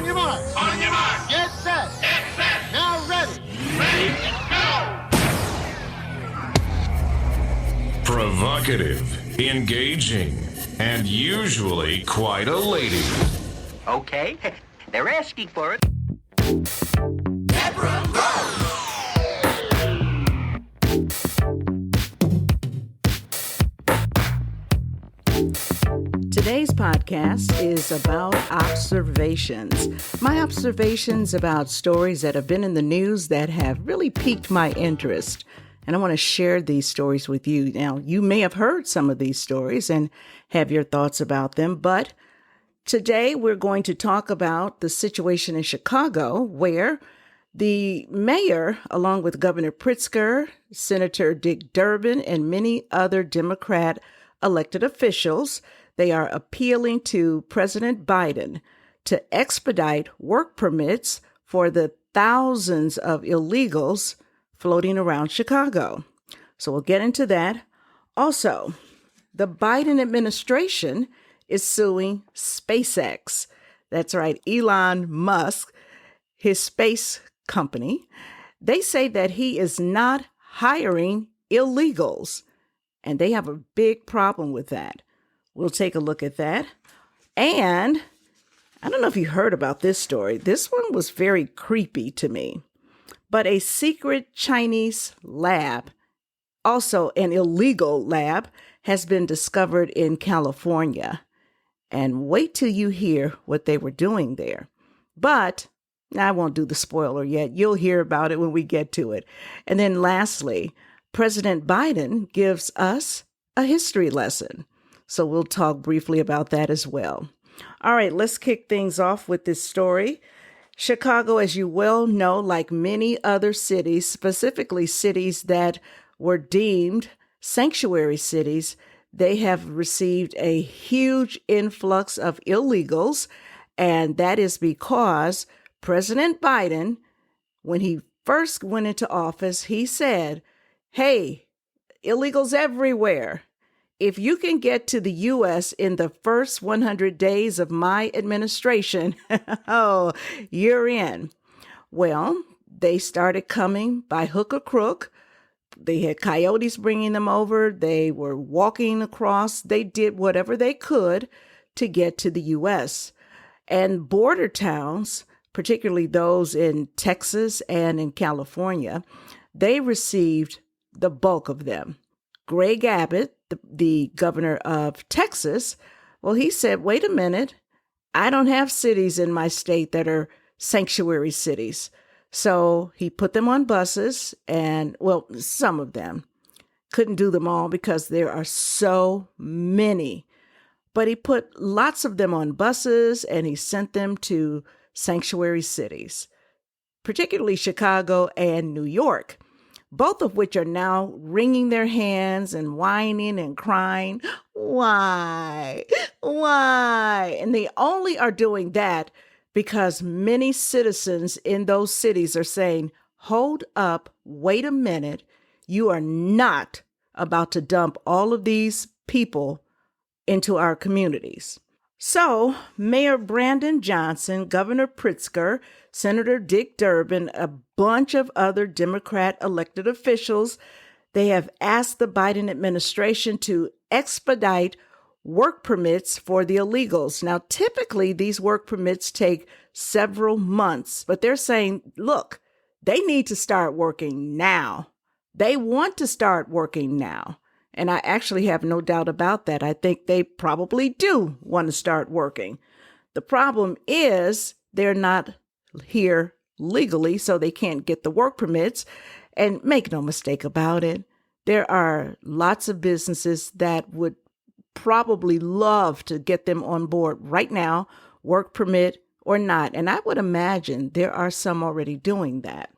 On your mark. On your mark. Get set. Get set. Now ready. Ready, go. Provocative, engaging, and usually quite a lady. Okay, they're asking for it. Deborah Rose. Today's podcast is about observations. My observations about stories that have been in the news that have really piqued my interest. And I want to share these stories with you. Now, you may have heard some of these stories and have your thoughts about them, but today we're going to talk about the situation in Chicago where the mayor, along with Governor Pritzker, Senator Dick Durbin, and many other Democrat elected officials, they are appealing to President Biden to expedite work permits for the thousands of illegals floating around Chicago. So we'll get into that. Also, the Biden administration is suing SpaceX. That's right, Elon Musk, his space company. They say that he is not hiring illegals, and they have a big problem with that. We'll take a look at that. And I don't know if you heard about this story. This one was very creepy to me. But a secret Chinese lab, also an illegal lab, has been discovered in California. And wait till you hear what they were doing there. But I won't do the spoiler yet. You'll hear about it when we get to it. And then lastly, President Biden gives us a history lesson. So we'll talk briefly about that as well. All right, let's kick things off with this story. Chicago, as you well know, like many other cities, specifically cities that were deemed sanctuary cities, they have received a huge influx of illegals. And that is because President Biden, when he first went into office, he said, hey, illegals everywhere. If you can get to the U.S. in the first 100 days of my administration, oh, you're in. Well, they started coming by hook or crook. They had coyotes bringing them over. They were walking across. They did whatever they could to get to the U.S. And border towns, particularly those in Texas and in California, they received the bulk of them. Greg Abbott, the governor of Texas, well, he said, wait a minute, I don't have cities in my state that are sanctuary cities. So he put them on buses and, well, some of them. Couldn't do them all because there are so many. But he put lots of them on buses and he sent them to sanctuary cities, particularly Chicago and New York, both of which are now wringing their hands and whining and crying. Why? Why? And they only are doing that because many citizens in those cities are saying, hold up, wait a minute. You are not about to dump all of these people into our communities. So Mayor Brandon Johnson, Governor Pritzker, Senator Dick Durbin, a bunch of other Democrat elected officials, they have asked the Biden administration to expedite work permits for the illegals. Now, typically these work permits take several months, but they're saying, look, they need to start working now. They want to start working now. And I actually have no doubt about that. I think they probably do want to start working. The problem is they're not here legally, so they can't get the work permits. And make no mistake about it, there are lots of businesses that would probably love to get them on board right now, work permit or not. And I would imagine there are some already doing that.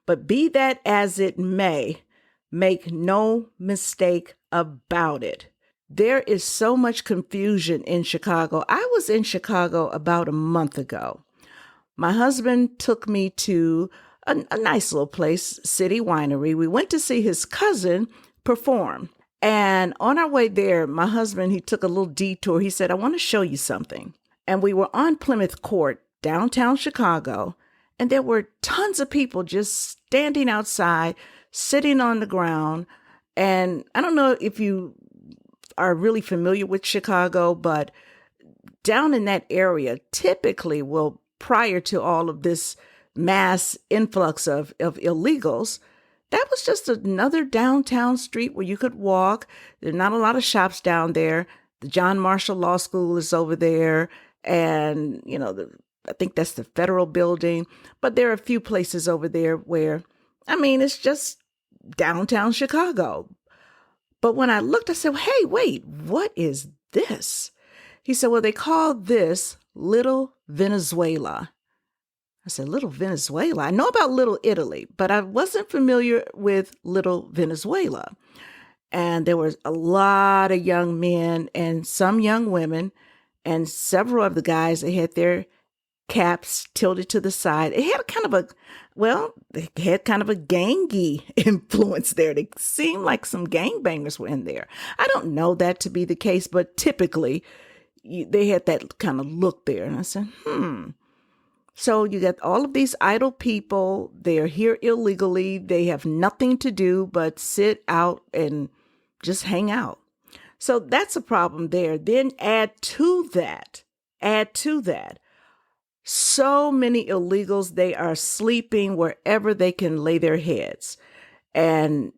But be that as it may, make no mistake about it. There is so much confusion in Chicago. I was in Chicago about a month ago. My husband took me to a nice little place, City Winery. We went to see his cousin perform. And on our way there, my husband, he took a little detour. He said, I want to show you something. And we were on Plymouth Court downtown Chicago, and there were tons of people just standing outside, sitting on the ground. And I don't know if you are really familiar with Chicago, but down in that area, typically, well, prior to all of this mass influx of illegals, that was just another downtown street where you could walk. There are not a lot of shops down there. The John Marshall Law School is over there. And, I think that's the federal building. But there are a few places over there where, it's just downtown Chicago. But when I looked, I said, hey, wait, what is this? He said, well, they call this Little Venezuela. I said, Little Venezuela? I know about Little Italy, but I wasn't familiar with Little Venezuela. And there was a lot of young men and some young women, and several of the guys, they had their caps tilted to the side. It had kind of a gangy influence there. It seemed like some gangbangers were in there. I don't know that to be the case, but typically they had that kind of look there. And I said, So you got all of these idle people. They are here illegally. They have nothing to do but sit out and just hang out. So that's a problem there. Then add to that, so many illegals, they are sleeping wherever they can lay their heads. And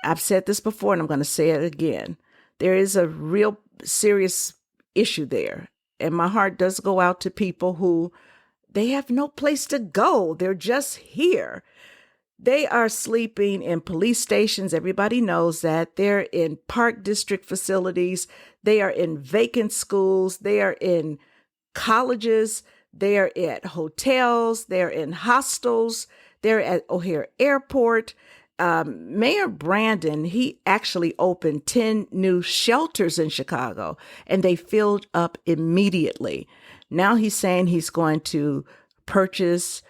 I've said this before, and I'm going to say it again. There is a real serious issue there. And my heart does go out to people who they have no place to go. They're just here. They are sleeping in police stations. Everybody knows that. They're in park district facilities. They are in vacant schools. They are in colleges. They are at hotels. They're in hostels. They're at O'Hare Airport. Mayor Brandon, he actually opened 10 new shelters in Chicago, and they filled up immediately. Now he's saying he's going to purchase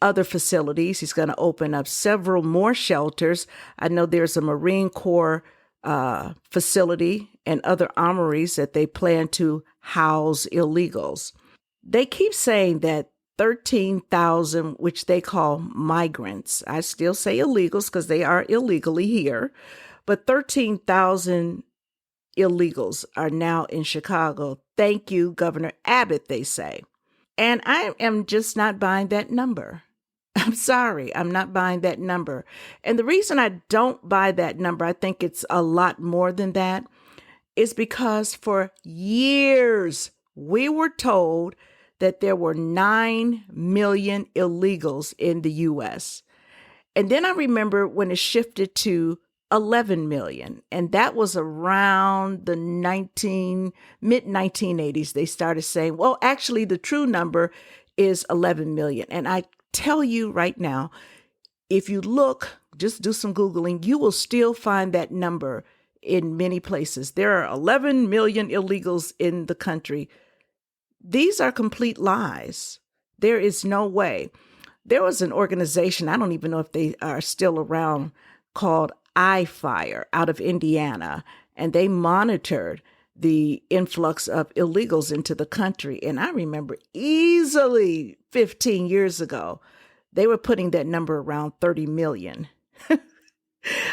other facilities. He's going to open up several more shelters. I know there's a Marine Corps facility and other armories that they plan to house illegals. They keep saying that 13,000, which they call migrants, I still say illegals because they are illegally here, but 13,000 illegals are now in Chicago. Thank you, Governor Abbott, they say. And I am just not buying that number. I'm sorry, I'm not buying that number. And the reason I don't buy that number, I think it's a lot more than that, is because for years we were told that there were 9 million illegals in the U.S. And then I remember when it shifted to 11 million, and that was around the mid-1980s. They started saying, well, actually, the true number is 11 million. And I tell you right now, if you look, just do some Googling, you will still find that number in many places. There are 11 million illegals in the country. These are complete lies. There is no way. There was an organization, I don't even know if they are still around, called iFire out of Indiana, and they monitored the influx of illegals into the country. And I remember easily 15 years ago, they were putting that number around 30 million.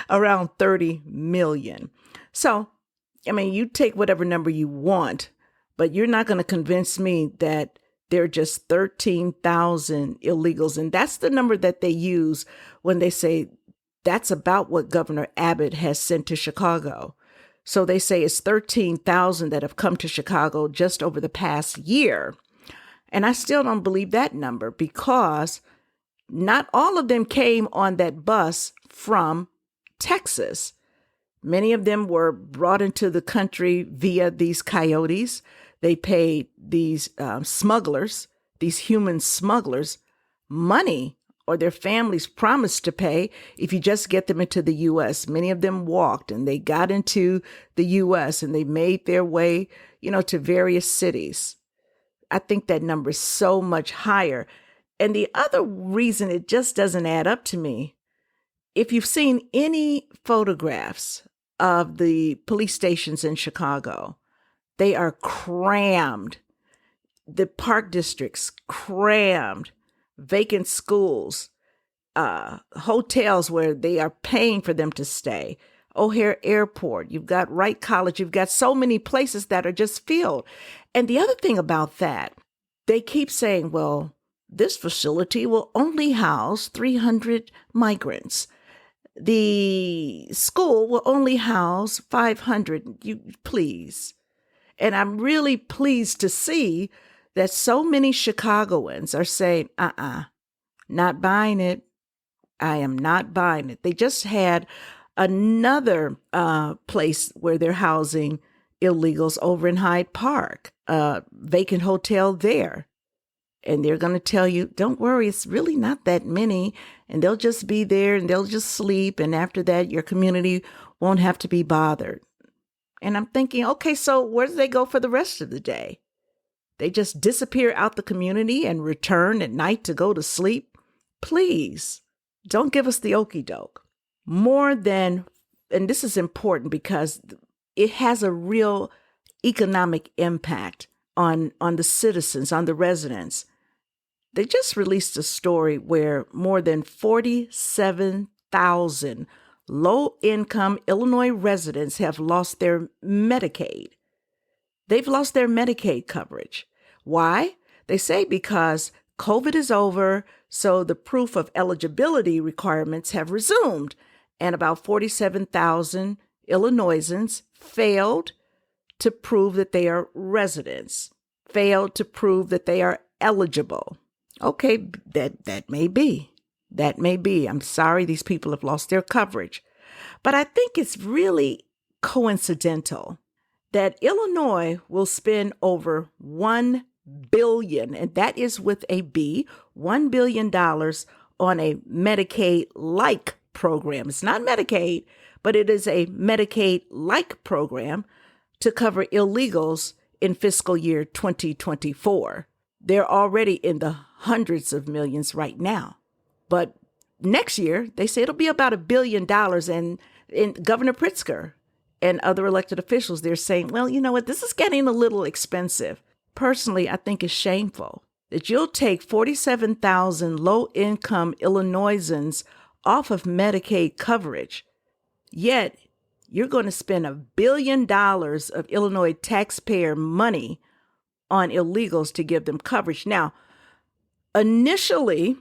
Around 30 million. So, you take whatever number you want, but you're not going to convince me that there are just 13,000 illegals. And that's the number that they use when they say that's about what Governor Abbott has sent to Chicago. So they say it's 13,000 that have come to Chicago just over the past year. And I still don't believe that number because not all of them came on that bus from Texas. Many of them were brought into the country via these coyotes. They paid these smugglers, these human smugglers, money, or their families promised to pay if you just get them into the U.S. Many of them walked and they got into the U.S. and they made their way, to various cities. I think that number is so much higher. And the other reason it just doesn't add up to me, if you've seen any photographs of the police stations in Chicago, they are crammed. the park districts crammed, vacant schools, hotels where they are paying for them to stay, O'Hare Airport, you've got Wright College, you've got so many places that are just filled. And the other thing about that, they keep saying, well, this facility will only house 300 migrants. The school will only house 500. You please. And I'm really pleased to see that so many Chicagoans are saying, not buying it. I am not buying it. They just had another place where they're housing illegals over in Hyde Park, a vacant hotel there. And they're going to tell you, don't worry, it's really not that many. And they'll just be there and they'll just sleep. And after that, your community won't have to be bothered. And I'm thinking, okay, so where do they go for the rest of the day? They just disappear out the community and return at night to go to sleep? Please, don't give us the okie doke. More than, and this is important because it has a real economic impact on the citizens, on the residents. They just released a story where more than 47,000 low-income Illinois residents have lost their Medicaid. They've lost their Medicaid coverage. Why? They say because COVID is over, so the proof of eligibility requirements have resumed, and about 47,000 Illinoisans failed to prove that they are residents, failed to prove that they are eligible. Okay, that may be. That may be. I'm sorry these people have lost their coverage. But I think it's really coincidental that Illinois will spend over $1 billion, and that is with a B, $1 billion on a Medicaid-like program. It's not Medicaid, but it is a Medicaid-like program to cover illegals in fiscal year 2024. They're already in the hundreds of millions right now. But next year, they say it'll be about $1 billion. And Governor Pritzker and other elected officials, they're saying, well, you know what, this is getting a little expensive. Personally, I think it's shameful that you'll take 47,000 low-income Illinoisans off of Medicaid coverage, yet you're going to spend $1 billion of Illinois taxpayer money on illegals to give them coverage. Now, initially,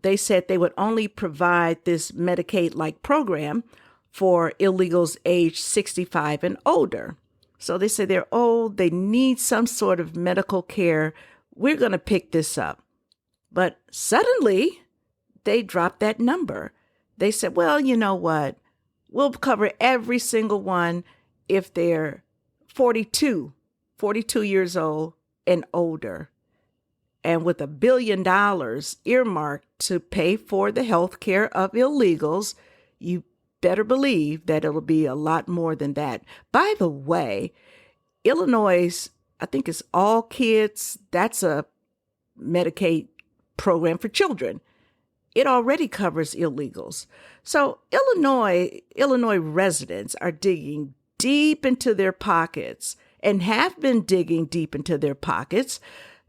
they said they would only provide this Medicaid-like program for illegals aged 65 and older. So they say they're old, they need some sort of medical care. We're going to pick this up. But suddenly, they dropped that number. They said, well, you know what? We'll cover every single one if they're 42 years old and older. And with $1 billion earmarked to pay for the health care of illegals, you better believe that it'll be a lot more than that. By the way, Illinois, I think it's All Kids. That's a Medicaid program for children. It already covers illegals. So Illinois residents are digging deep into their pockets and have been digging deep into their pockets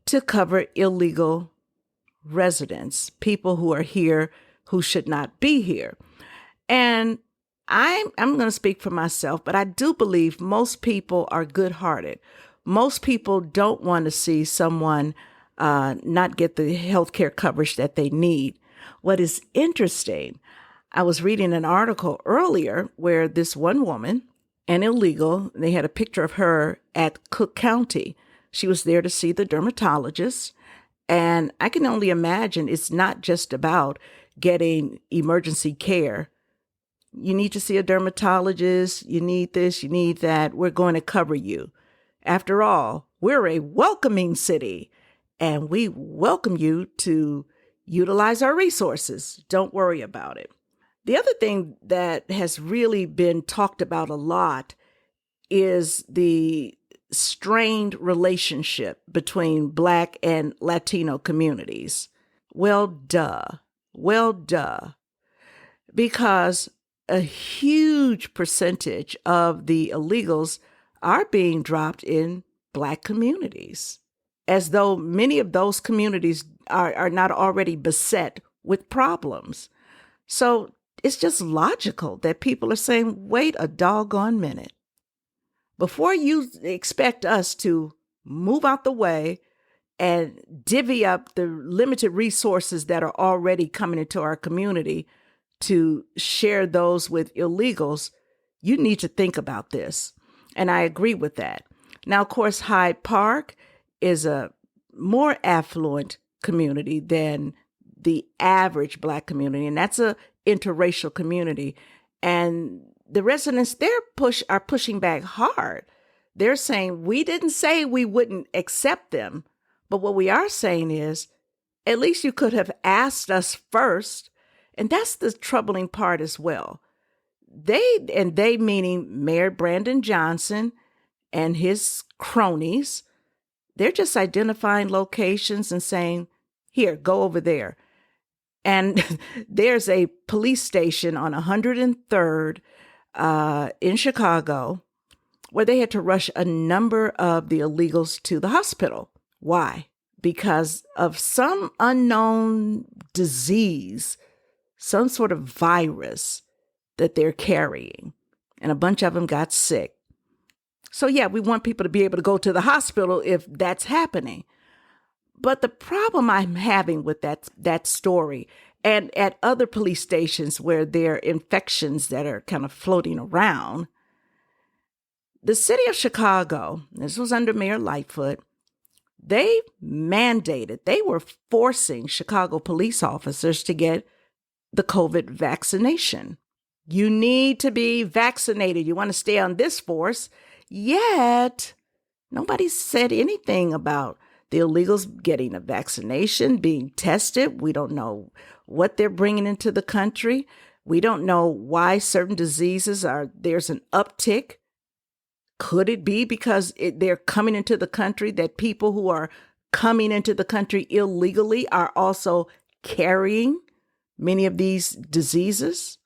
to cover illegal residents, people who are here who should not be here. And I'm going to speak for myself, but I do believe most people are good-hearted. Most people don't want to see someone not get the health care coverage that they need. What is interesting, I was reading an article earlier where this one woman, an illegal, they had a picture of her at Cook County. She was there to see the dermatologist. And I can only imagine it's not just about getting emergency care. You need to see a dermatologist. You need this, you need that. We're going to cover you. After all, we're a welcoming city, and we welcome you to utilize our resources. Don't worry about it. The other thing that has really been talked about a lot is the strained relationship between Black and Latino communities. Well, duh. Because a huge percentage of the illegals are being dropped in Black communities. as though many of those communities are not already beset with problems. So it's just logical that people are saying, wait a doggone minute. Before you expect us to move out the way and divvy up the limited resources that are already coming into our community to share those with illegals, you need to think about this. And I agree with that. Now, of course, Hyde Park is a more affluent community than the average Black community, and that's a interracial community. And the residents there are pushing back hard. They're saying, we didn't say we wouldn't accept them, but what we are saying is, at least you could have asked us first. And that's the troubling part as well. They meaning Mayor Brandon Johnson and his cronies, they're just identifying locations and saying, here, go over there. And there's a police station on 103rd in Chicago where they had to rush a number of the illegals to the hospital. Why? Because of some unknown disease, some sort of virus that they're carrying. And a bunch of them got sick. So yeah, we want people to be able to go to the hospital if that's happening. But the problem I'm having with that story, and at other police stations where there are infections that are kind of floating around, the city of Chicago, this was under Mayor Lightfoot, they were forcing Chicago police officers to get the COVID vaccination. You need to be vaccinated. You want to stay on this force. Yet, nobody said anything about the illegals getting a vaccination, being tested. We don't know what they're bringing into the country. We don't know why certain diseases there's an uptick. Could it be because they're coming into the country, that people who are coming into the country illegally are also carrying many of these diseases?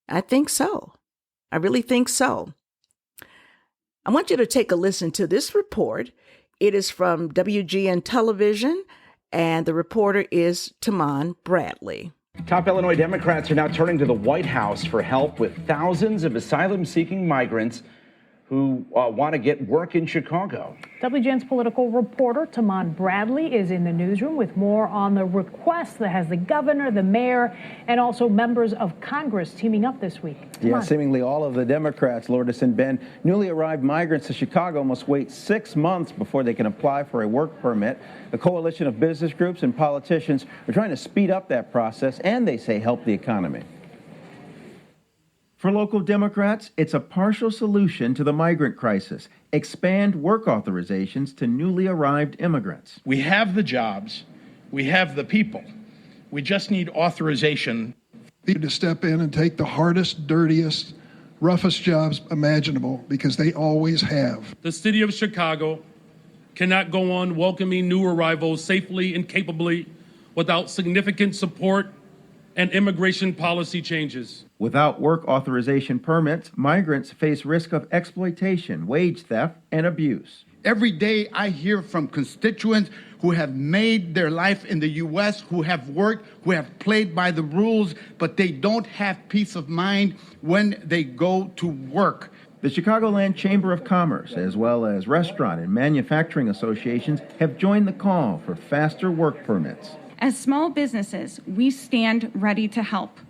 I think so. I really think so. I want you to take a listen to this report. It is from WGN Television, and the reporter is Taman Bradley. Top Illinois Democrats are now turning to the White House for help with thousands of asylum-seeking migrants who want to get work in Chicago. WGN's political reporter Taman Bradley is in the newsroom with more on the request that has the governor, the mayor, and also members of Congress teaming up this week. Yeah, seemingly all of the Democrats, Lourdes and Ben. Newly arrived migrants to Chicago must wait 6 months before they can apply for a work permit. A coalition of business groups and politicians are trying to speed up that process and, they say, help the economy. For local Democrats, it's a partial solution to the migrant crisis. Expand work authorizations to newly arrived immigrants. We have the jobs. We have the people. We just need authorization. Need to step in and take the hardest, dirtiest, roughest jobs imaginable, because they always have. The city of Chicago cannot go on welcoming new arrivals safely and capably without significant support and immigration policy changes. Without work authorization permits, migrants face risk of exploitation, wage theft, and abuse. Every day I hear from constituents who have made their life in the U.S., who have worked, who have played by the rules, but they don't have peace of mind when they go to work. The Chicagoland Chamber of Commerce, as well as restaurant and manufacturing associations, have joined the call for faster work permits. As small businesses, we stand ready to help.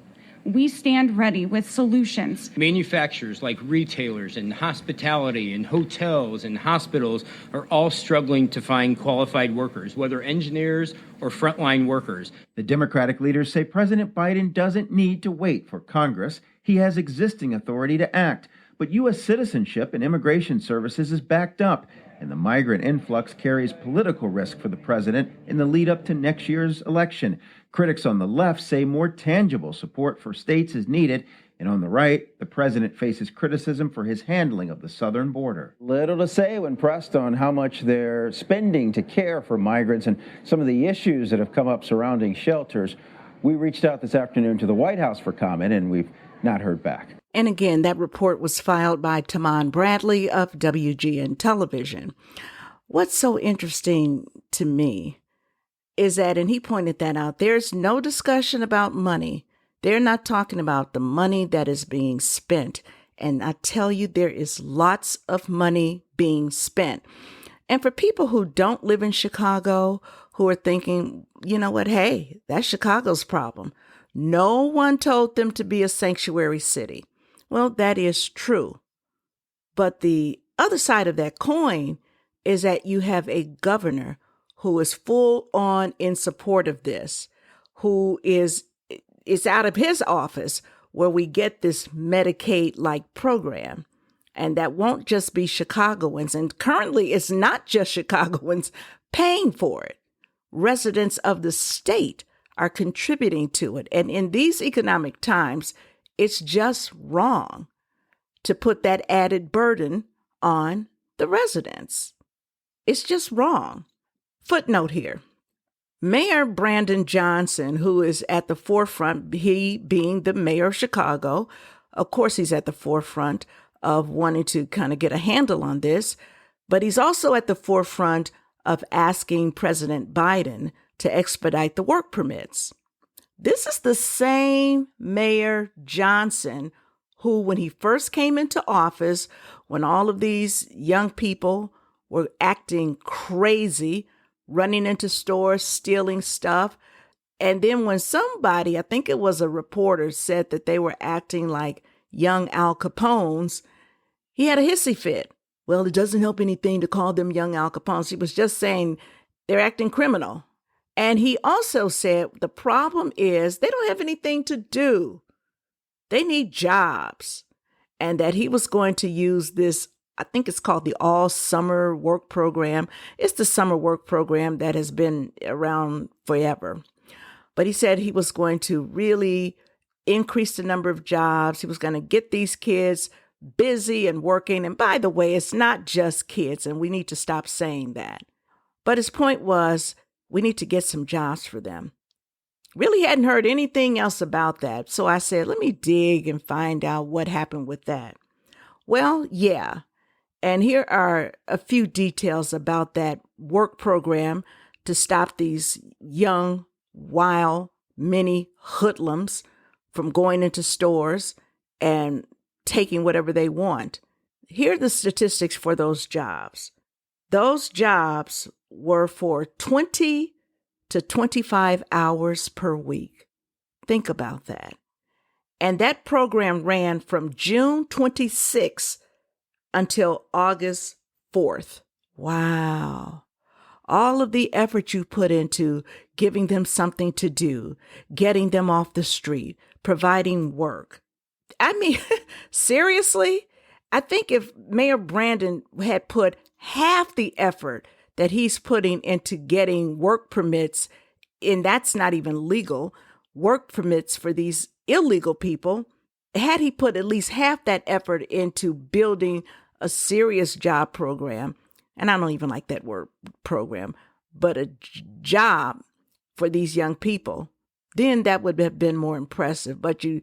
We stand ready with solutions. Manufacturers like retailers and hospitality and hotels and hospitals are all struggling to find qualified workers, whether engineers or frontline workers. The Democratic leaders say President Biden doesn't need to wait for Congress. He has existing authority to act. But U.S. citizenship and immigration services is backed up, and the migrant influx carries political risk for the president in the lead up to next year's election. Critics on the left say more tangible support for states is needed, and on the right, the president faces criticism for his handling of the southern border. Little to say when pressed on how much they're spending to care for migrants and some of the issues that have come up surrounding shelters. We reached out this afternoon to the White House for comment, and we've not heard back. And again, that report was filed by Taman Bradley of WGN Television. What's so interesting to me is that, and he pointed that out, there's no discussion about money. They're not talking about the money that is being spent. And I tell you, there is lots of money being spent. And for people who don't live in Chicago, who are thinking, you know what, hey, that's Chicago's problem. No one told them to be a sanctuary city. Well, that is true. But the other side of that coin is that you have a governor who is full on in support of this, who is out of his office where we get this Medicaid-like program. And that won't just be Chicagoans. And currently, it's not just Chicagoans paying for it. Residents of the state are contributing to it. And in these economic times, it's just wrong to put that added burden on the residents. It's just wrong. Footnote here. Mayor Brandon Johnson, who is at the forefront, he being the mayor of Chicago, of course, he's at the forefront of wanting to kind of get a handle on this, but he's also at the forefront of asking President Biden to expedite the work permits. This is the same Mayor Johnson who, when he first came into office, when all of these young people were acting crazy, running into stores, stealing stuff, and then when somebody, I think it was a reporter, said that they were acting like young Al Capones, he had a hissy fit. Well, it doesn't help anything to call them young Al Capones. He was just saying they're acting criminal. And he also said the problem is they don't have anything to do. They need jobs. And that he was going to use this, I think it's called the All Summer Work Program. It's the summer work program that has been around forever. But he said he was going to really increase the number of jobs. He was going to get these kids busy and working. And by the way, it's not just kids, and we need to stop saying that. But his point was, we need to get some jobs for them. Really hadn't heard anything else about that. So I said, let me dig and find out what happened with that. Well, yeah. And here are a few details about that work program to stop these young, wild, mini hoodlums from going into stores and taking whatever they want. Here are the statistics for those jobs. Those jobs were for 20 to 25 hours per week. Think about that. And that program ran from June 26th until August 4th. Wow. All of the effort you put into giving them something to do, getting them off the street, providing work. I mean, seriously, I think if Mayor Brandon had put half the effort that he's putting into getting work permits, and that's not even legal, work permits for these illegal people, had he put at least half that effort into building a serious job program, and I don't even like that word program, but a job for these young people, then that would have been more impressive. But you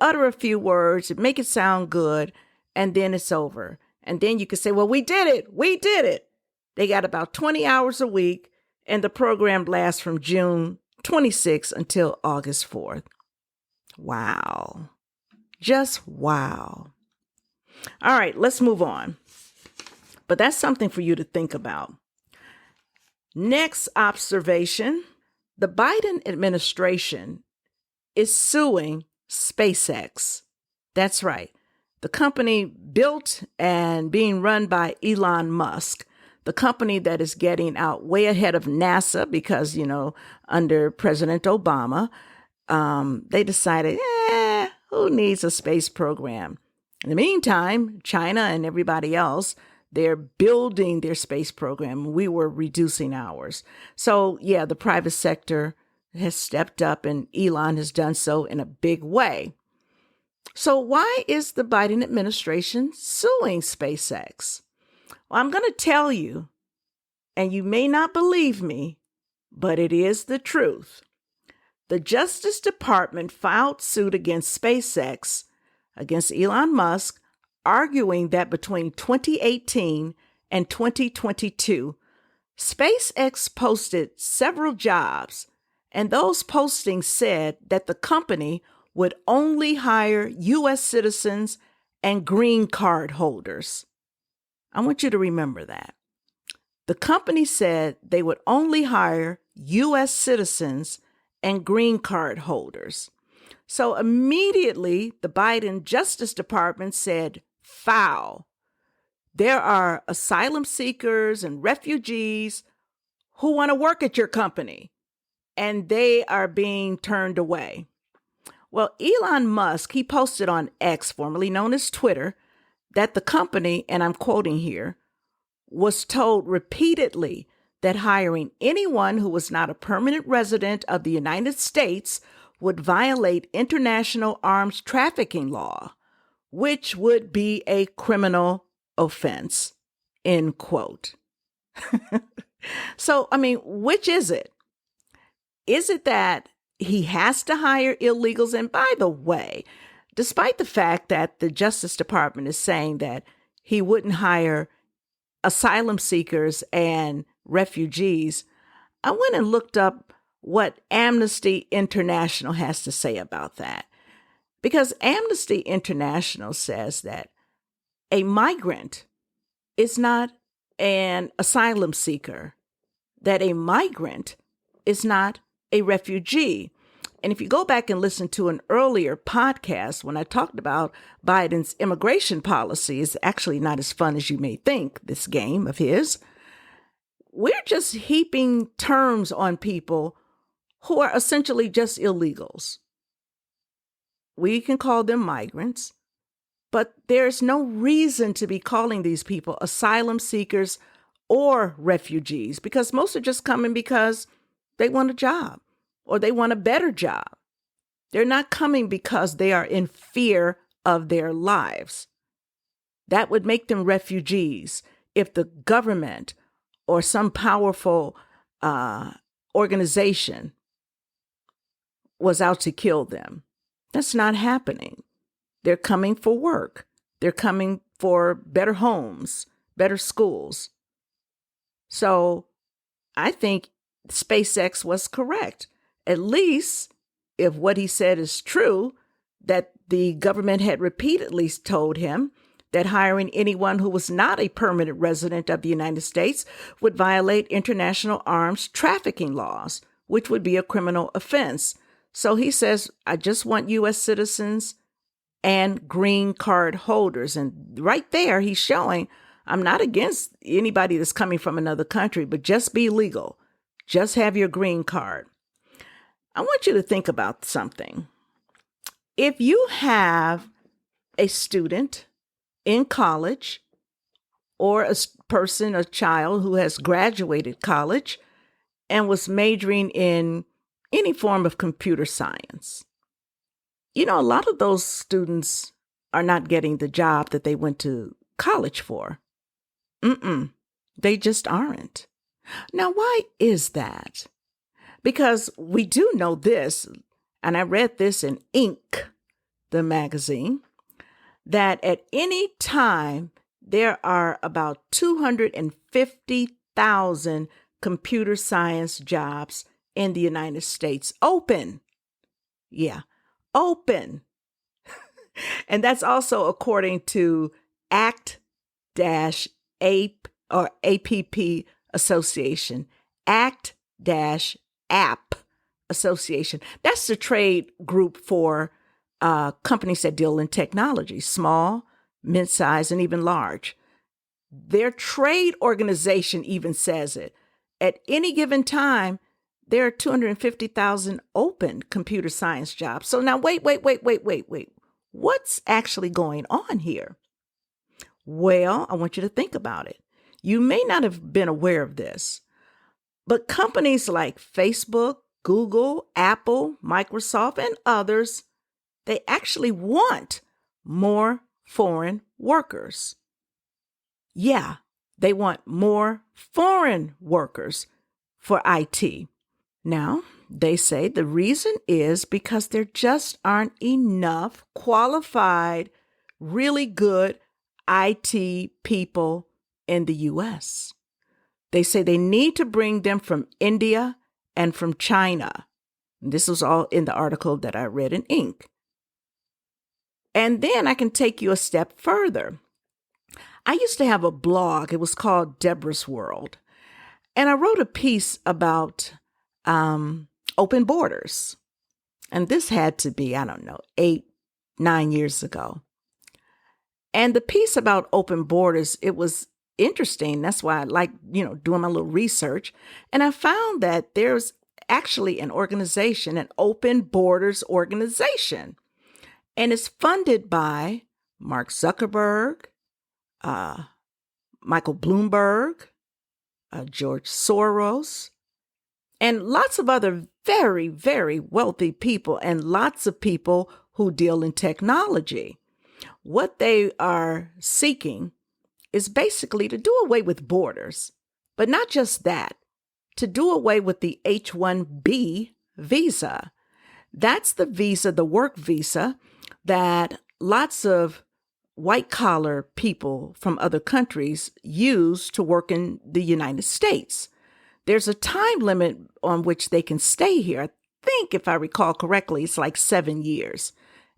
utter a few words, make it sound good, and then it's over. And then you can say, well, we did it. We did it. They got about 20 hours a week, and the program lasts from June 26th until August 4th. Wow. Just wow. All right, let's move on. But that's something for you to think about. Next observation, the Biden administration is suing SpaceX. That's right. The company built and being run by Elon Musk, the company that is getting out way ahead of NASA because, under President Obama, they decided, who needs a space program? In the meantime, China and everybody else, they're building their space program. We were reducing ours. So, yeah, the private sector has stepped up and Elon has done so in a big way. So why is the Biden administration suing SpaceX? Well, I'm going to tell you, and you may not believe me, but it is the truth. The Justice Department filed suit against SpaceX, against Elon Musk, arguing that between 2018 and 2022, SpaceX posted several jobs, and those postings said that the company would only hire U.S. citizens and green card holders. I want you to remember that. The company said they would only hire U.S. citizens and green card holders. So immediately, the Biden Justice Department said, foul. There are asylum seekers and refugees who want to work at your company, and they are being turned away. Well, Elon Musk, he posted on X, formerly known as Twitter, that the company, and I'm quoting here, was told repeatedly that hiring anyone who was not a permanent resident of the United States would violate international arms trafficking law, which would be a criminal offense, end quote. So, I mean, which is it? Is it that he has to hire illegals? And by the way, despite the fact that the Justice Department is saying that he wouldn't hire asylum seekers and refugees, I went and looked up what Amnesty International has to say about that. Because Amnesty International says that a migrant is not an asylum seeker, that a migrant is not a refugee. And if you go back and listen to an earlier podcast when I talked about Biden's immigration policy, it's actually not as fun as you may think, this game of his. We're just heaping terms on people who are essentially just illegals. We can call them migrants, but there's no reason to be calling these people asylum seekers or refugees, because most are just coming because they want a job or they want a better job. They're not coming because they are in fear of their lives. That would make them refugees if the government or some powerful organization was out to kill them. That's not happening. They're coming for work. They're coming for better homes, better schools. So I think SpaceX was correct. At least if what he said is true, that the government had repeatedly told him that hiring anyone who was not a permanent resident of the United States would violate international arms trafficking laws, which would be a criminal offense. So he says, I just want U.S. citizens and green card holders. And right there, he's showing, I'm not against anybody that's coming from another country, but just be legal. Just have your green card. I want you to think about something. If you have a student in college or a person, a child who has graduated college and was majoring in any form of computer science, you know, a lot of those students are not getting the job that they went to college for. They just aren't. Now, why is that? Because we do know this, and I read this in Inc., the magazine, that at any time there are about 250,000 computer science jobs in the United States open. Yeah, open. And that's also according to ACT-APP Association, ACT-APP Association. That's the trade group for companies that deal in technology, small, mid-size, and even large. Their trade organization even says it. At any given time, there are 250,000 open computer science jobs. So now, wait. What's actually going on here? Well, I want you to think about it. You may not have been aware of this, but companies like Facebook, Google, Apple, Microsoft, and others, they actually want more foreign workers. Yeah, they want more foreign workers for IT. Now, they say the reason is because there just aren't enough qualified, really good IT people in the U.S. They say they need to bring them from India and from China. This was all in the article that I read in Inc. And then I can take you a step further. I used to have a blog. It was called Deborah's World. And I wrote a piece about open borders. And this had to be, 8-9 years ago. And the piece about open borders, it was interesting. That's why I like, doing my little research. And I found that there's actually an organization, an open borders organization. And it's funded by Mark Zuckerberg, Michael Bloomberg, George Soros, and lots of other very, very wealthy people and lots of people who deal in technology. What they are seeking is basically to do away with borders, but not just that, to do away with the H-1B visa. That's the visa, the work visa, that lots of white-collar people from other countries use to work in the United States. There's a time limit on which they can stay here. I think, if I recall correctly, it's like 7 years.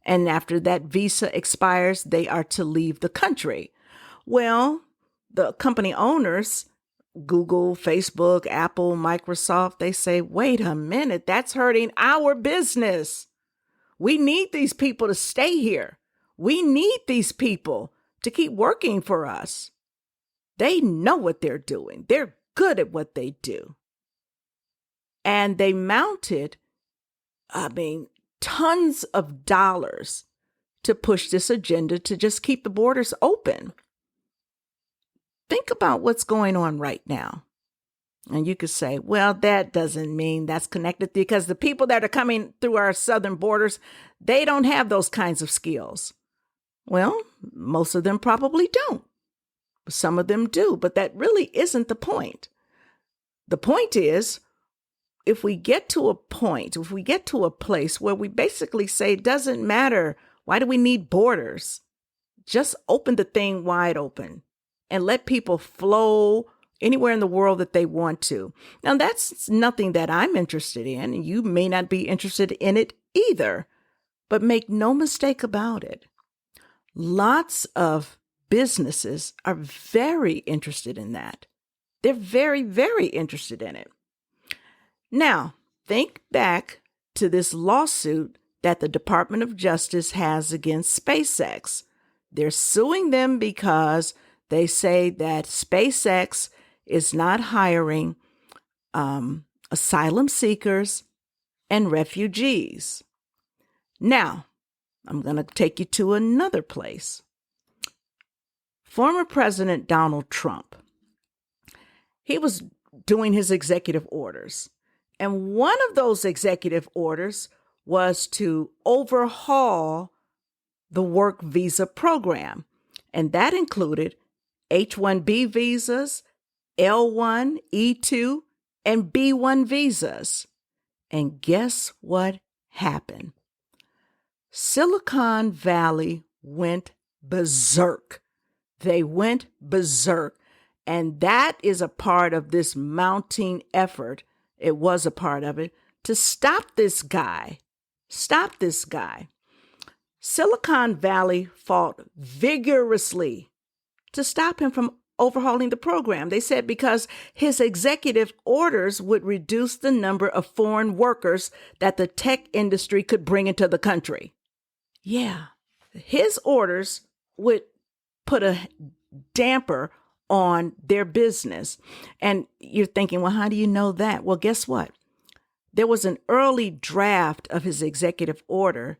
And after that visa expires, they are to leave the country. Well, the company owners, Google, Facebook, Apple, Microsoft, they say, wait a minute, that's hurting our business. We need these people to stay here. We need these people to keep working for us. They know what they're doing. They're good at what they do. And they mounted, tons of dollars to push this agenda to just keep the borders open. Think about what's going on right now. And you could say, well, that doesn't mean that's connected because the people that are coming through our southern borders, they don't have those kinds of skills. Well, most of them probably don't. Some of them do, but that really isn't the point. The point is, if we get to a place where we basically say it doesn't matter, why do we need borders? Just open the thing wide open and let people flow anywhere in the world that they want to. Now, that's nothing that I'm interested in, and you may not be interested in it either, but make no mistake about it. Lots of businesses are very interested in that. They're very, very interested in it. Now, think back to this lawsuit that the Department of Justice has against SpaceX. They're suing them because they say that SpaceX is not hiring asylum seekers and refugees. Now, I'm going to take you to another place. Former President Donald Trump, he was doing his executive orders. And one of those executive orders was to overhaul the work visa program. And that included H-1B visas, L-1, E-2, and B-1 visas. And guess what happened? Silicon Valley went berserk. They went berserk. And that is a part of this mounting effort. It was a part of it to stop this guy. Stop this guy. Silicon Valley fought vigorously to stop him from overhauling the program. They said because his executive orders would reduce the number of foreign workers that the tech industry could bring into the country. Yeah, his orders would put a damper on their business. And you're thinking, well, how do you know that? Well, guess what? There was an early draft of his executive order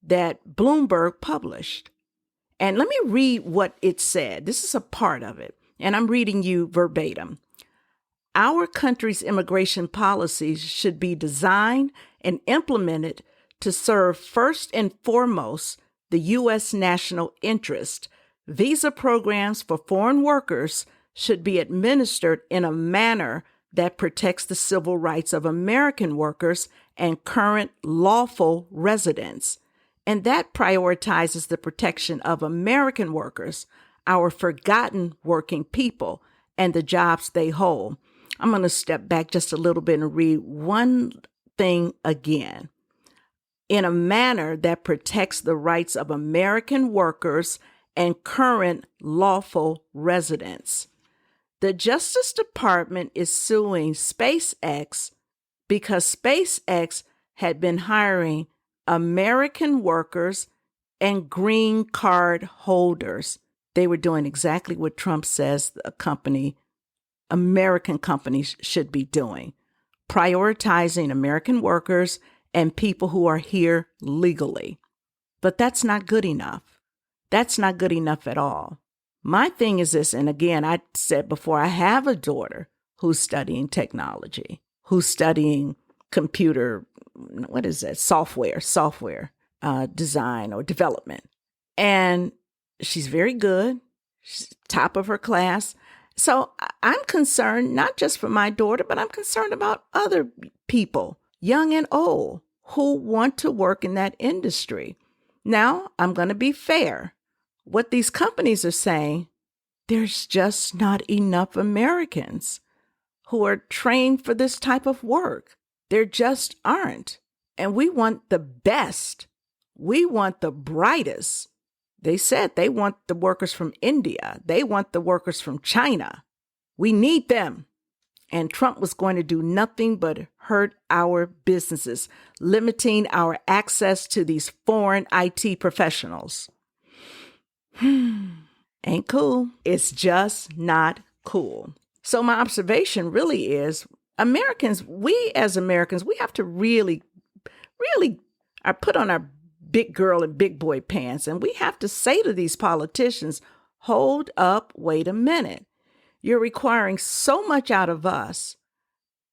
that Bloomberg published. And let me read what it said. This is a part of it, and I'm reading you verbatim. Our country's immigration policies should be designed and implemented to serve first and foremost the U.S. national interest. Visa programs for foreign workers should be administered in a manner that protects the civil rights of American workers and current lawful residents. And that prioritizes the protection of American workers, our forgotten working people, and the jobs they hold. I'm going to step back just a little bit and read one thing again. In a manner that protects the rights of American workers and current lawful residents. The Justice Department is suing SpaceX because SpaceX had been hiring American workers and green card holders. They were doing exactly what Trump says American companies should be doing, prioritizing American workers and people who are here legally. But that's not good enough. That's not good enough at all. My thing is this, and again, I said before, I have a daughter who's studying technology, who's studying computer, software design or development. And she's very good. She's top of her class. So I'm concerned not just for my daughter, but I'm concerned about other people, young and old, who want to work in that industry. Now, I'm going to be fair. What these companies are saying, there's just not enough Americans who are trained for this type of work. There just aren't. And we want the best. We want the brightest. They said they want the workers from India. They want the workers from China. We need them. And Trump was going to do nothing but hurt our businesses, limiting our access to these foreign IT professionals. Ain't cool. It's just not cool. So my observation really is we as Americans, we have to really put on our big girl and big boy pants. And we have to say to these politicians, hold up, wait a minute. You're requiring so much out of us,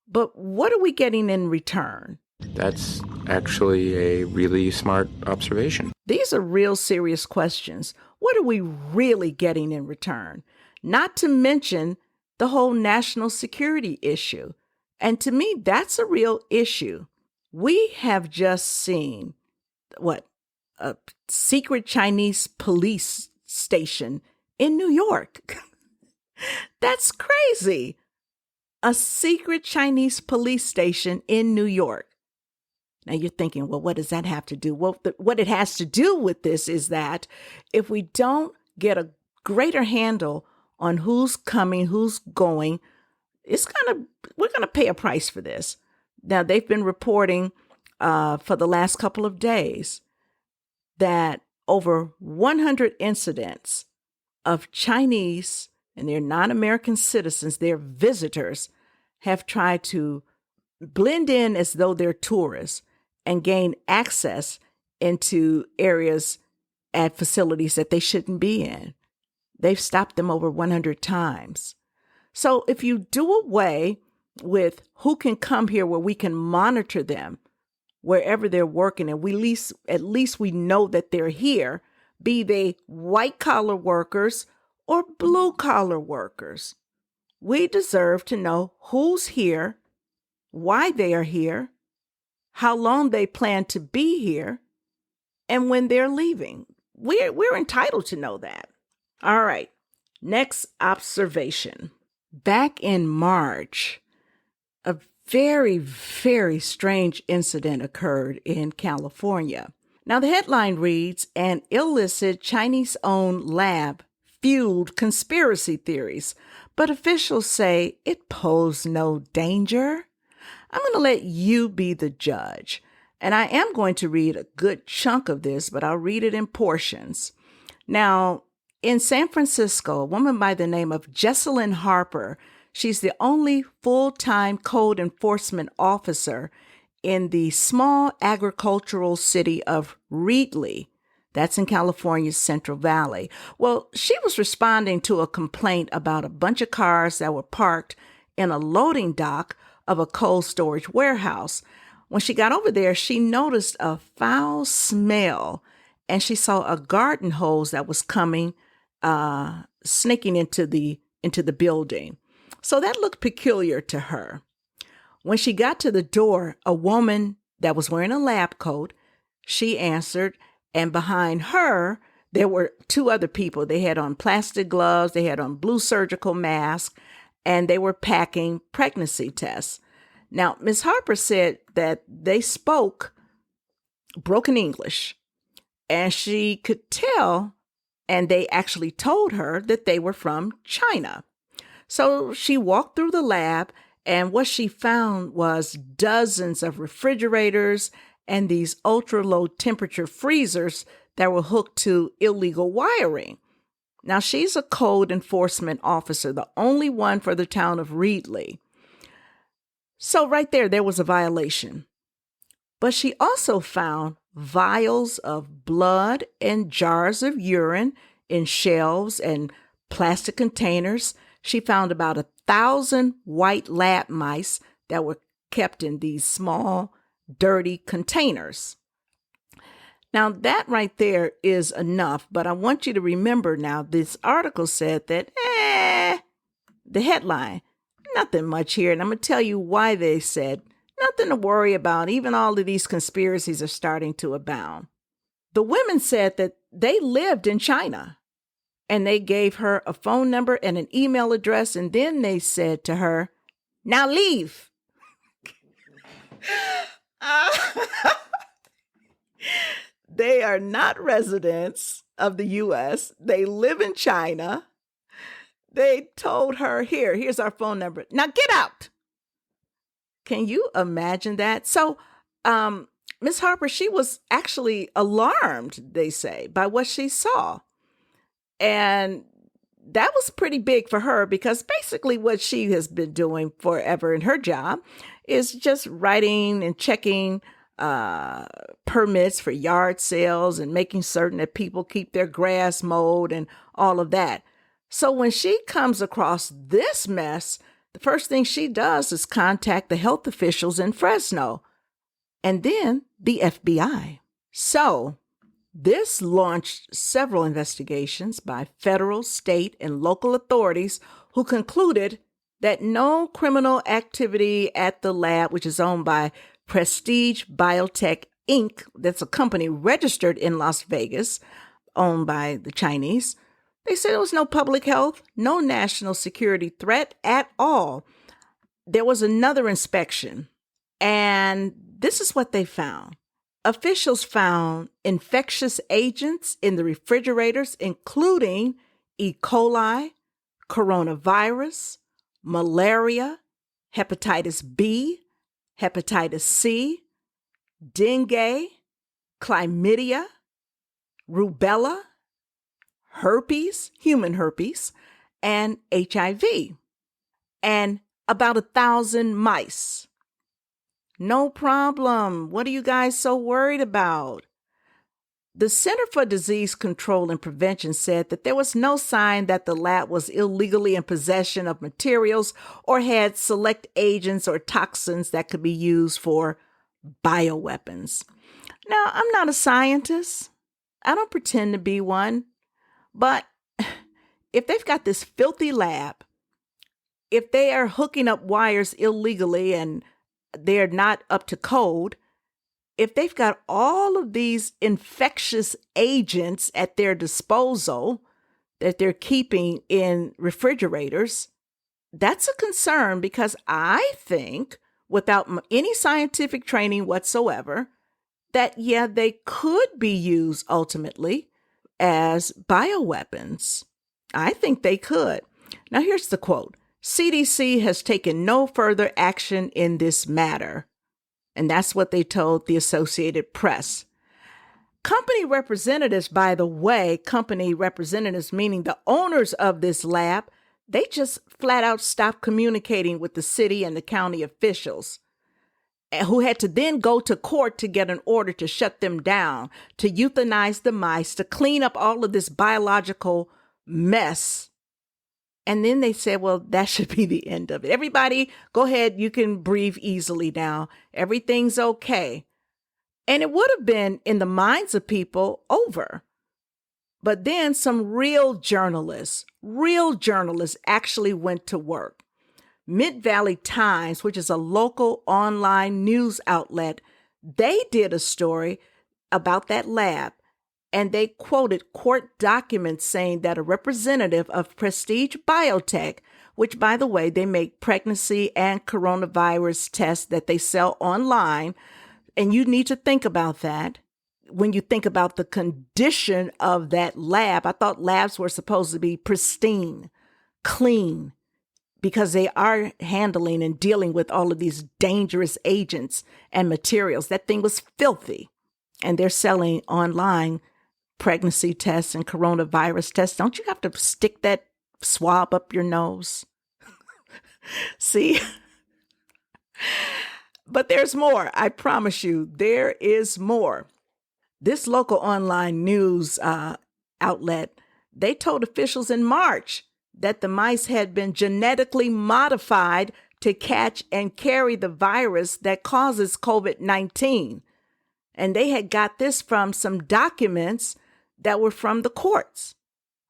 but what are we getting in return? That's actually a really smart observation. These are real serious questions. What are we really getting in return? Not to mention the whole national security issue. And to me, that's a real issue. We have just seen, a secret Chinese police station in New York. That's crazy. A secret Chinese police station in New York. Now you're thinking, well, what does that have to do? Well, what it has to do with this is that if we don't get a greater handle on who's coming, who's going, we're going to pay a price for this. Now, they've been reporting for the last couple of days that over 100 incidents of Chinese, and they're non-American citizens, they're visitors, have tried to blend in as though they're tourists and gain access into areas at facilities that they shouldn't be in. They've stopped them over 100 times. So if you do away with who can come here where we can monitor them wherever they're working, and at least we know that they're here, be they white-collar workers or blue-collar workers. We deserve to know who's here, why they are here, how long they plan to be here, and when they're leaving. We're entitled to know that. All right, next observation. Back in March, a very, very strange incident occurred in California. Now, the headline reads, "An illicit Chinese-owned lab fueled conspiracy theories, but officials say it posed no danger." I'm going to let you be the judge. And I am going to read a good chunk of this, but I'll read it in portions. Now, in San Francisco, a woman by the name of Jesselyn Harper, she's the only full-time code enforcement officer in the small agricultural city of Reedley. That's in California's Central Valley. Well, she was responding to a complaint about a bunch of cars that were parked in a loading dock of a cold storage warehouse. When she got over there, she noticed a foul smell, and she saw a garden hose that was coming, sneaking into the building. So that looked peculiar to her. When she got to the door, a woman that was wearing a lab coat, she answered, and behind her, there were two other people. They had on plastic gloves, they had on blue surgical masks, and they were packing pregnancy tests. Now, Ms. Harper said that they spoke broken English, and she could tell, and they actually told her that they were from China. So she walked through the lab, and what she found was dozens of refrigerators and these ultra-low temperature freezers that were hooked to illegal wiring. Now, she's a code enforcement officer, the only one for the town of Reedley. So right there was a violation. But she also found vials of blood and jars of urine in shelves and plastic containers. She found about 1,000 white lab mice that were kept in these small, dirty containers. Now, that right there is enough, but I want you to remember now, this article said that, the headline, nothing much here, and I'm going to tell you why they said nothing to worry about. Even all of these conspiracies are starting to abound. The women said that they lived in China, and they gave her a phone number and an email address, and then they said to her, now leave. They are not residents of the U.S. They live in China. They told her, here's our phone number. Now get out. Can you imagine that? So Ms. Harper, she was actually alarmed, they say, by what she saw. And that was pretty big for her, because basically what she has been doing forever in her job is just writing and checking permits for yard sales and making certain that people keep their grass mowed and all of that. So when she comes across this mess, the first thing she does is contact the health officials in Fresno and then the FBI. So this launched several investigations by federal, state, and local authorities who concluded that no criminal activity at the lab, which is owned by Prestige Biotech Inc., that's a company registered in Las Vegas, owned by the Chinese. They said there was no public health, no national security threat at all. There was another inspection, and this is what they found. Officials found infectious agents in the refrigerators, including E. coli, coronavirus, malaria, hepatitis B, hepatitis C, dengue, chlamydia, rubella, herpes, human herpes, and HIV, and about 1,000 mice. No problem. What are you guys so worried about? The Center for Disease Control and Prevention said that there was no sign that the lab was illegally in possession of materials or had select agents or toxins that could be used for bioweapons. Now, I'm not a scientist. I don't pretend to be one. But if they've got this filthy lab, if they are hooking up wires illegally and they're not up to code, if they've got all of these infectious agents at their disposal that they're keeping in refrigerators, that's a concern, because I think, without any scientific training whatsoever, that, they could be used ultimately as bioweapons. I think they could. Now, here's the quote. CDC has taken no further action in this matter. And that's what they told the Associated Press. Company representatives, by the way, company representatives meaning the owners of this lab, they just flat out stopped communicating with the city and the county officials, who had to then go to court to get an order to shut them down, to euthanize the mice, to clean up all of this biological mess. And then they said, well, that should be the end of it. Everybody, go ahead. You can breathe easily now. Everything's okay. And it would have been, in the minds of people, over. But then some real journalists actually went to work. Mid-Valley Times, which is a local online news outlet, they did a story about that lab. And they quoted court documents saying that a representative of Prestige Biotech which, by the way, they make pregnancy and coronavirus tests that they sell online. And you need to think about that when you think about the condition of that lab. I thought labs were supposed to be pristine, clean, because they are handling and dealing with all of these dangerous agents and materials. That thing was filthy. And they're selling online pregnancy tests and coronavirus tests. Don't you have to stick that swab up your nose? See? But there's more. I promise you, there is more. This local online news outlet, they told officials in March that the mice had been genetically modified to catch and carry the virus that causes COVID-19. And they had got this from some documents that were from the courts.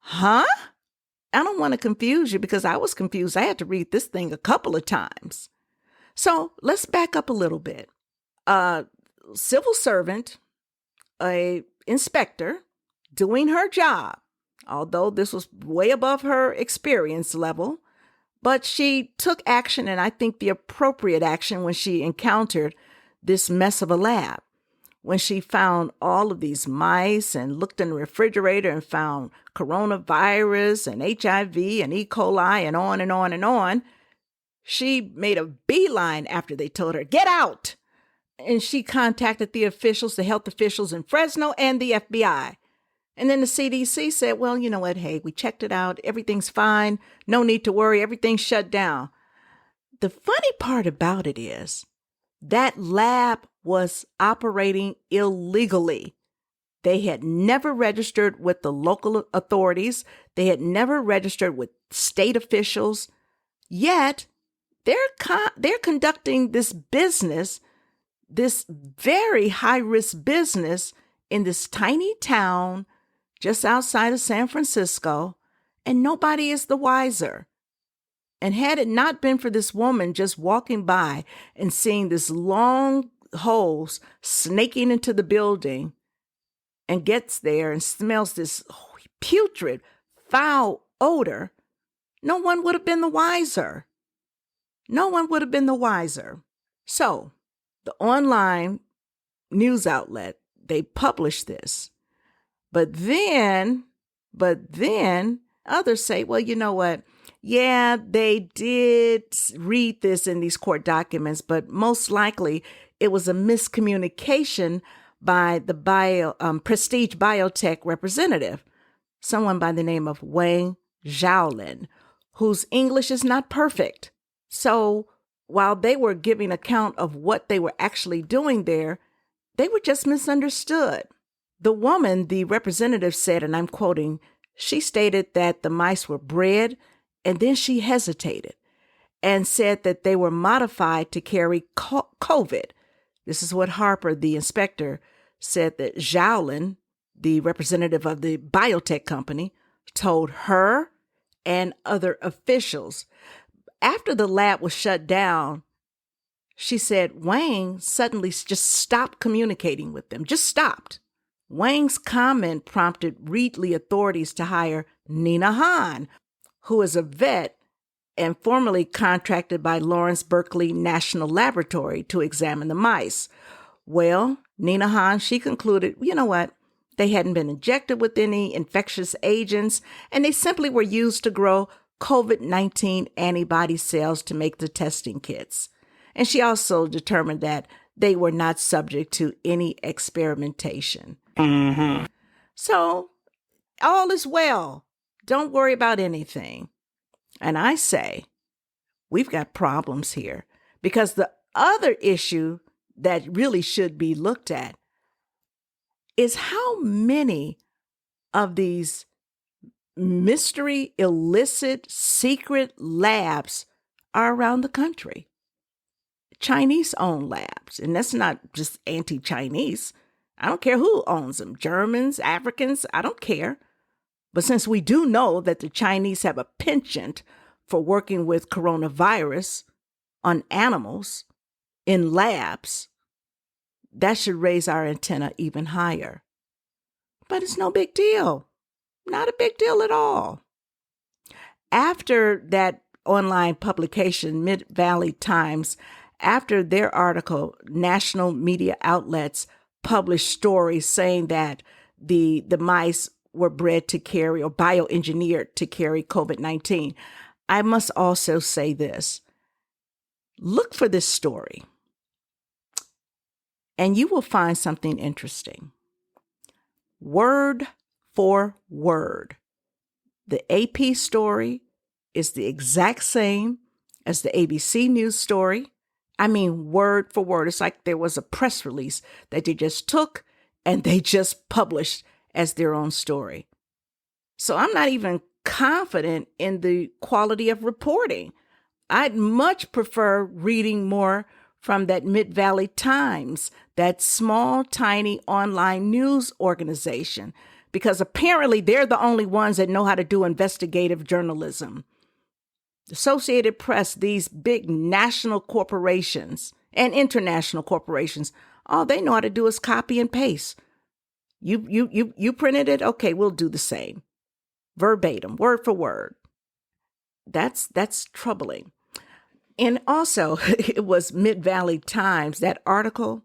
Huh? I don't want to confuse you because I was confused. I had to read this thing a couple of times. So let's back up a little bit. A civil servant, a inspector, doing her job, although this was way above her experience level, but she took action, and I think the appropriate action, when she encountered this mess of a lab. When she found all of these mice and looked in the refrigerator and found coronavirus and HIV and E. coli and on and on and on, she made a beeline after they told her, get out. And she contacted the officials, the health officials in Fresno and the FBI. And then the CDC said, well, you know what? Hey, we checked it out. Everything's fine. No need to worry. Everything's shut down. The funny part about it is that lab was operating illegally. They had never registered with the local authorities. They had never registered with state officials. Yet they're conducting this business, this very high-risk business in this tiny town just outside of San Francisco, and nobody is the wiser. And had it not been for this woman just walking by and seeing this long hose snaking into the building and gets there and smells this putrid, foul odor, no one would have been the wiser. No one would have been the wiser. So the online news outlet, they published this. But then others say, well, you know what? Yeah, they did read this in these court documents, but most likely it was a miscommunication by the Prestige Biotech representative, someone by the name of Wang Zhaolin, whose English is not perfect. So while they were giving account of what they were actually doing there, they were just misunderstood. The woman, the representative, said, and I'm quoting, she stated that the mice were bred, and then she hesitated and said that they were modified to carry COVID. This is what Harper, the inspector, said that Zhaolin, the representative of the biotech company, told her and other officials. After the lab was shut down, she said Wang suddenly just stopped communicating with them, just stopped. Wang's comment prompted Reedley authorities to hire Nina Han, who is a vet and formerly contracted by Lawrence Berkeley National Laboratory to examine the mice. Well, Nina Han, she concluded, you know what? They hadn't been injected with any infectious agents, and they simply were used to grow COVID-19 antibody cells to make the testing kits. And she also determined that they were not subject to any experimentation. Mm-hmm. So all is well. Don't worry about anything. And I say, we've got problems here, because the other issue that really should be looked at is how many of these mystery, illicit, secret labs are around the country. Chinese-owned labs, and that's not just anti-Chinese. I don't care who owns them, Germans, Africans, I don't care. But since we do know that the Chinese have a penchant for working with coronavirus on animals in labs, that should raise our antenna even higher. But it's no big deal. Not a big deal at all. After that online publication, Mid-Valley Times, after their article, national media outlets published stories saying that the mice were bred to carry or bioengineered to carry COVID-19. I must also say this. Look for this story, and you will find something interesting. Word for word, the AP story is the exact same as the ABC News story. I mean, word for word. It's like there was a press release that they just took and they just published as their own story. So I'm not even confident in the quality of reporting. I'd much prefer reading more from that Mid-Valley Times, that small, tiny online news organization, because apparently they're the only ones that know how to do investigative journalism. The Associated Press, these big national corporations and international corporations, all they know how to do is copy and paste. You printed it? Okay, we'll do the same. Verbatim, word for word. That's troubling. And also, it was Mid-Valley Times, that article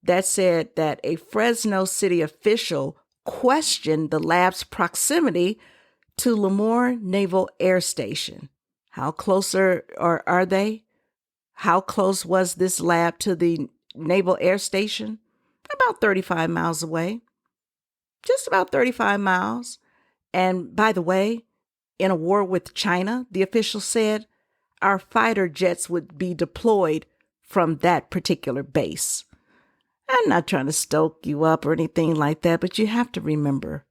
that said that a Fresno City official questioned the lab's proximity to Lemoore Naval Air Station. How close are they? How close was this lab to the Naval Air Station? About 35 miles away. Just about 35 miles. And by the way, in a war with China, the official said, our fighter jets would be deployed from that particular base. I'm not trying to stoke you up or anything like that, but you have to remember,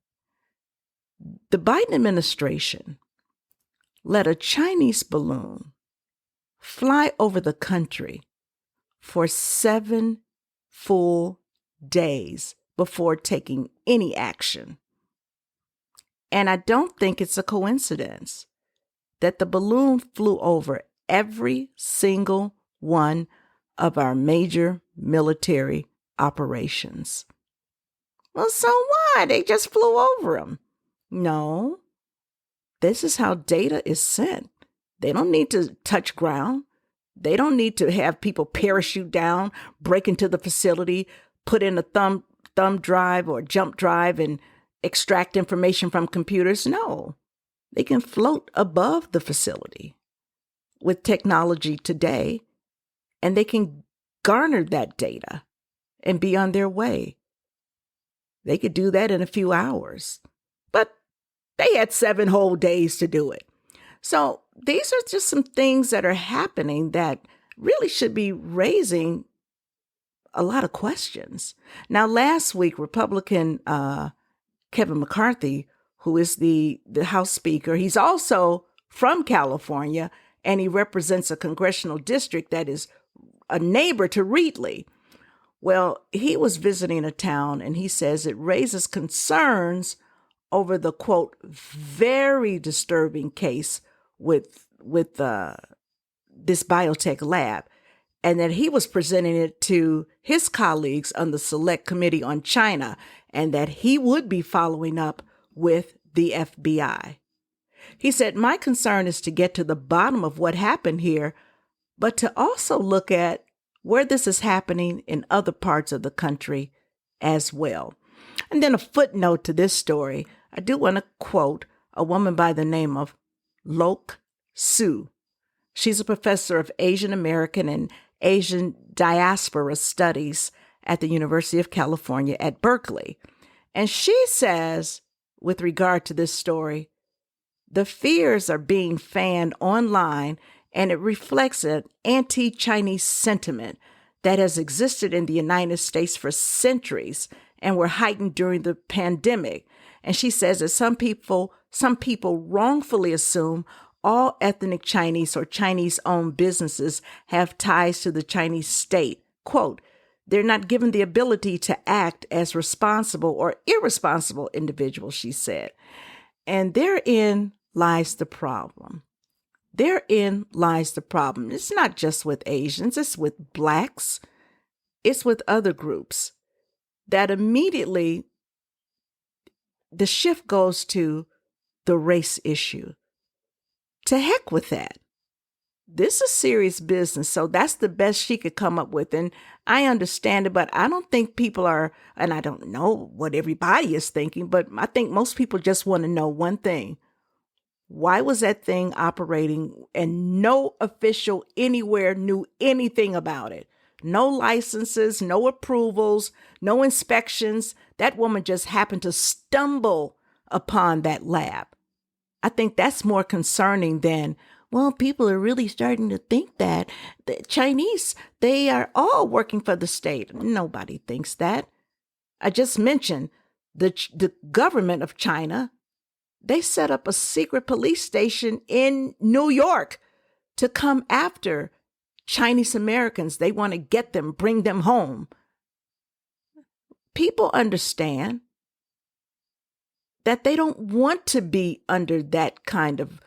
the Biden administration let a Chinese balloon fly over the country for 7 full days before taking any action. And I don't think it's a coincidence that the balloon flew over every single one of our major military operations. Well, so what? They just flew over them. No, this is how data is sent. They don't need to touch ground. They don't need to have people parachute down, break into the facility, put in a thumb drive or jump drive and extract information from computers. No, they can float above the facility with technology today, and they can garner that data and be on their way. They could do that in a few hours, but they had 7 whole days to do it. So these are just some things that are happening that really should be raising a lot of questions. Now, last week, Republican Kevin McCarthy, who is the House Speaker, he's also from California, and he represents a congressional district that is a neighbor to Reedley. Well, he was visiting a town, and he says it raises concerns over the, quote, very disturbing case with this biotech lab, and that he was presenting it to his colleagues on the Select Committee on China, and that he would be following up with the FBI. He said, my concern is to get to the bottom of what happened here, but to also look at where this is happening in other parts of the country as well. And then a footnote to this story, I do want to quote a woman by the name of Lok Su. She's a professor of Asian American and Asian diaspora studies at the University of California at Berkeley. And she says, with regard to this story, the fears are being fanned online, and it reflects an anti-Chinese sentiment that has existed in the United States for centuries and were heightened during the pandemic. And she says that some people wrongfully assume all ethnic Chinese or Chinese-owned businesses have ties to the Chinese state. Quote, they're not given the ability to act as responsible or irresponsible individuals, she said. And therein lies the problem. Therein lies the problem. It's not just with Asians, it's with Blacks, it's with other groups that immediately the shift goes to the race issue. To heck with that. This is serious business. So that's the best she could come up with. And I understand it, but I don't think people are, and I don't know what everybody is thinking, but I think most people just want to know one thing. Why was that thing operating and no official anywhere knew anything about it? No licenses, no approvals, no inspections. That woman just happened to stumble upon that lab. I think that's more concerning than, well, people are really starting to think that the Chinese, they are all working for the state. Nobody thinks that. I just mentioned the government of China. They set up a secret police station in New York to come after Chinese Americans. They want to get them, bring them home. People understand that they don't want to be under that kind of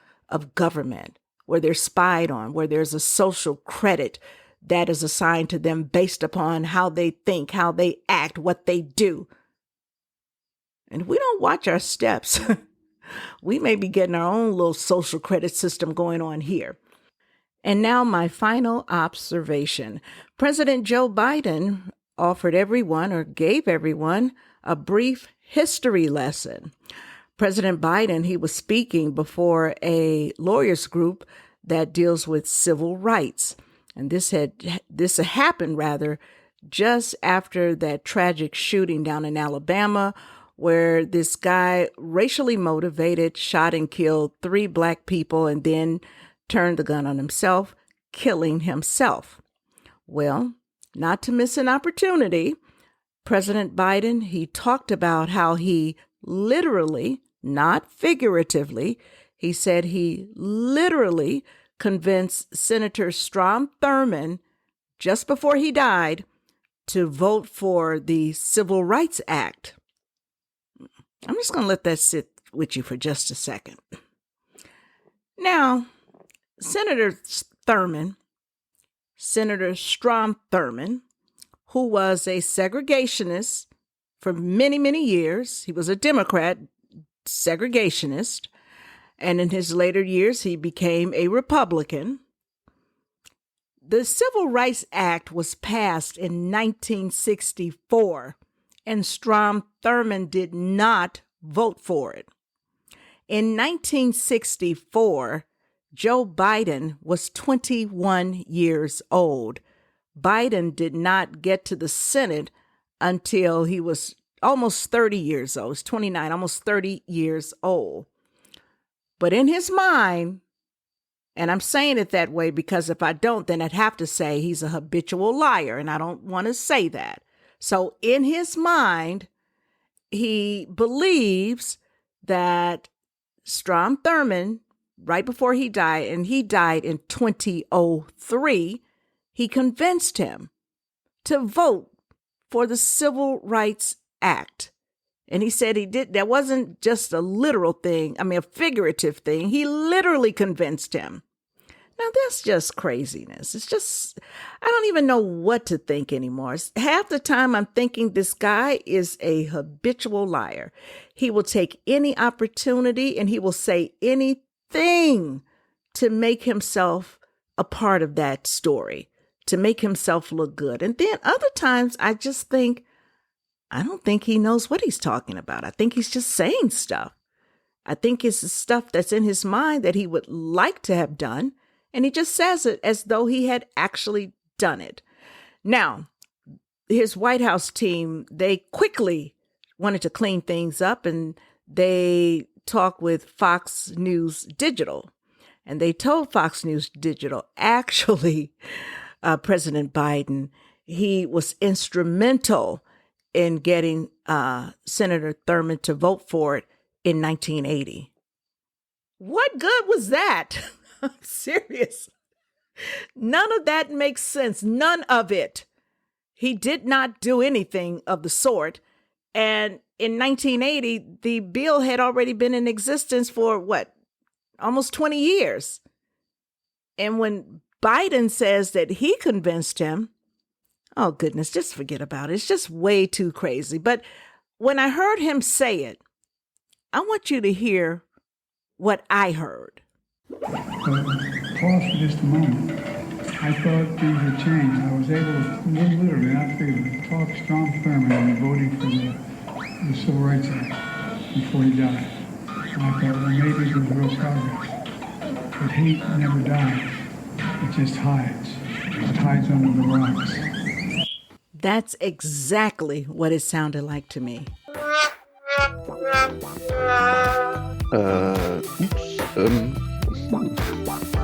government where they're spied on, where there's a social credit that is assigned to them based upon how they think, how they act, what they do. And if we don't watch our steps, we may be getting our own little social credit system going on here. And now my final observation. President Joe Biden offered everyone, or gave everyone, a brief history lesson. President Biden, he was speaking before a lawyers group that deals with civil rights. And this happened just after that tragic shooting down in Alabama, where this guy, racially motivated, shot and killed 3 Black people and then turned the gun on himself, killing himself. Well, not to miss an opportunity, President Biden, he talked about how he literally, not figuratively, he said he literally convinced Senator Strom Thurmond just before he died to vote for the Civil Rights Act. I'm just going to let that sit with you for just a second. Now, Senator Strom Thurmond, who was a segregationist for many, many years. He was a Democrat segregationist. And in his later years, he became a Republican. The Civil Rights Act was passed in 1964, and Strom Thurmond did not vote for it. In 1964, Joe Biden was 21 years old. Biden did not get to the Senate until he was almost 30 years old. He was 29, almost 30 years old. But in his mind, and I'm saying it that way because if I don't, then I'd have to say he's a habitual liar, and I don't want to say that. So in his mind, he believes that Strom Thurmond, right before he died, and he died in 2003, he convinced him to vote for the Civil Rights Act. And he said that wasn't just a literal thing, a figurative thing. He literally convinced him. Now, that's just craziness. It's just, I don't even know what to think anymore. Half the time I'm thinking this guy is a habitual liar. He will take any opportunity and he will say anything to make himself a part of that story, to make himself look good. And then other times I just think, I don't think he knows what he's talking about. I think he's just saying stuff. I think it's the stuff that's in his mind that he would like to have done. And he just says it as though he had actually done it. Now, his White House team, they quickly wanted to clean things up, and they talked with Fox News Digital. And they told Fox News Digital, actually, President Biden, he was instrumental in getting Senator Thurmond to vote for it in 1980. What good was that? I'm serious. None of that makes sense. None of it. He did not do anything of the sort. And in 1980, the bill had already been in existence for almost 20 years. And when Biden says that he convinced him, oh goodness, just forget about it. It's just way too crazy. But when I heard him say it, I want you to hear what I heard. pause for just a moment. I thought things would change. I was able to, literally, not figuratively, talk Strom Thurmond into voting for the Civil Rights Act before he died. And I thought, well, maybe it was real progress. But hate never dies. It just hides. It hides under the rocks. That's exactly what it sounded like to me. Oops.